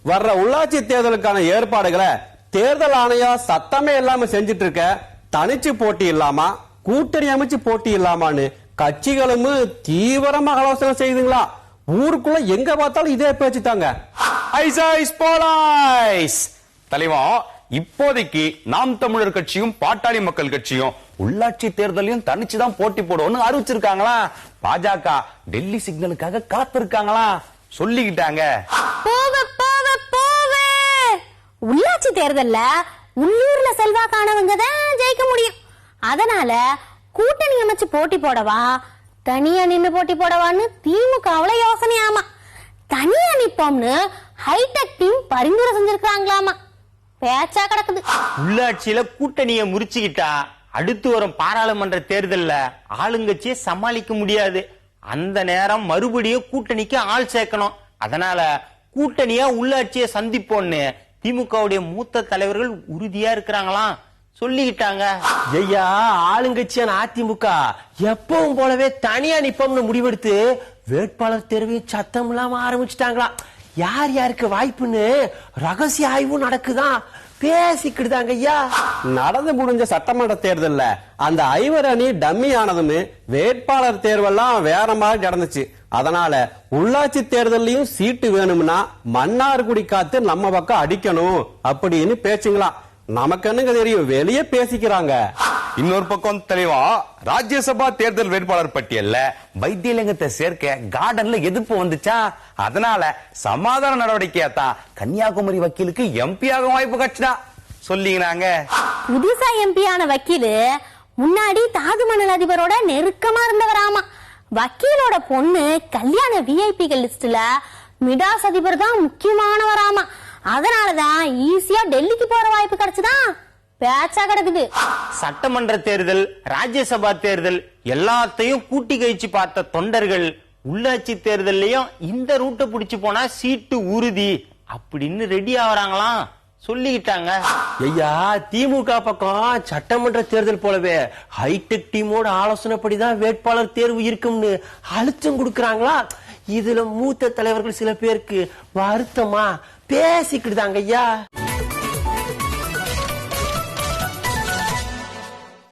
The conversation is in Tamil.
வர்ற உள்ளாட்சி தேர்தலுக்கான ஏற்பாடுகளை தேர்தல் ஆணையம் சத்தமே இல்லாம செஞ்சிட்டு இருக்க, தனிச்சு போட்டி இல்லாமா கூட்டணி அமைச்சு போட்டி இல்லாமான்னு கட்சிகளும் தீவிரமா ஆலோசனை செய்யுதுங்களா? ஊருக்குள்ள எங்க பார்த்தாலும் இதே பேச்சு தாங்க. தலைவா, இப்போதைக்கு நாம் தமிழர் கட்சியும் பாட்டாளி மக்கள் கட்சியும் உள்ளாட்சி தேர்தலையும் தனிச்சுதான் போட்டி போடுவோம்னு அறிவிச்சிருக்காங்களா? பாஜக டெல்லி சிக்னலுக்காக காத்திருக்காங்களா? சொல்லிக்கிட்டாங்க. உள்ளாட்சி தேர்தல்ல உள்ளூர்ல செல்வாக்கானவங்க தான் ஜெயிக்க முடியும். அதனால கூட்டணி அமைச்சு போட்டி போடவா தனியா நின்னு போட்டி போடவான்னு திமுகவுல யோசனையாமா. தனியா நிப்போம்னு ஹைடெக் டீம் பரிந்துரை செஞ்சிருக்காங்களாமா. பேச்சா கிடக்குது. உள்ளாட்சியில கூட்டணியை முறிச்சுக்கிட்டா அடுத்து வரும் பாராளுமன்ற தேர்தல்ல ஆளுங்கட்சியை சமாளிக்க முடியாது. அந்த நேரம் மறுபடியும் கூட்டணிக்கு ஆள் சேர்க்கணும். அதனால கூட்டணியா உள்ளாட்சியை சந்திப்போன்னு திமுகவுடைய மூத்த தலைவர்கள் உறுதியா இருக்கிறாங்களாம். சொல்லிக்கிட்டாங்க. ஐயா, ஆளுங்கட்சியான அதிமுக எப்பவும் போலவே தனியா நிப்போம்னு முடிவெடுத்து வேட்பாளர் தேர்வையும் சத்தம் இல்லாம ஆரம்பிச்சுட்டாங்களா? யார் யாருக்கு வாய்ப்புன்னு ரகசிய ஆய்வும் நடக்குதான், பேசிக்கிட்டுதாங்க ஐயா. நடந்து முடிஞ்ச சட்டமன்ற தேர்தல்ல அந்த ஐவர் அணி டம்மி ஆனதுன்னு வேட்பாளர் தேர்வெல்லாம் வேற மாதிரி நடந்துச்சு. அதனால உள்ளாட்சி தேர்தலையும் சீட்டு வேணும்னா மன்னார்குடி காத்து நம்ம பக்கம் அடிக்கணும் அப்படின்னு பேச்சுங்களாம். நமக்கு என்னங்க தெரியும், வெளியே பேசிக்கிறாங்க. இன்னொரு பக்கம் தலைவா, ராஜ்யசபா தேர்தல் வேட்பாளர் பட்டியல்ல வைத்தியலிங்கத்தை சேர்க்க கார்டன்ல எதிர்ப்பு வந்துச்சா? அதனால சமாதான நடவடிக்கையா தான் கன்னியாகுமரி வக்கீலுக்கு எம்பியாக வாய்ப்பு கிடைச்சா சொல்லிக்கிறாங்க. புதுசா எம்பியான வக்கீலு முன்னாடி தாஜ்மஹல் அதிபரோட நெருக்கமா இருந்தவராமா. வக்கீலோட பொண்ணு கல்யாண விஐபிகள் லிஸ்ட்ல மிடாஸ் அதிபர் தான் முக்கியமானவராமா. அதனாலதான் ஈஸியா டெல்லிக்கு போற வாய்ப்பு கிடைச்சுதான் பேச்சா கிடக்குது. சட்டமன்ற தேர்தல், ராஜ்யசபா தேர்தல் எல்லாத்தையும் கூட்டி கழிச்சு பார்த்த தொண்டர்கள் உள்ளாட்சி தேர்தல்லையும் இந்த ரூட்டை பிடிச்சு போனா சீட்டு உறுதி அப்படின்னு ரெடி ஆவறாங்களாம். சொல்லிக்கிட்டாங்க. ஐயா, திமுக பக்கம் சட்டமன்ற தேர்தல் போலவே ஹைடெக் டீமோட ஆலோசனைப்படிதான் வேட்பாளர் தேர்வு இருக்கும்னு அழுத்தம் கொடுக்கறாங்களா? இதுல மூத்த தலைவர்கள் சில பேருக்கு வருத்தமா பேசிக்கிட்டுதாங்க ஐயா.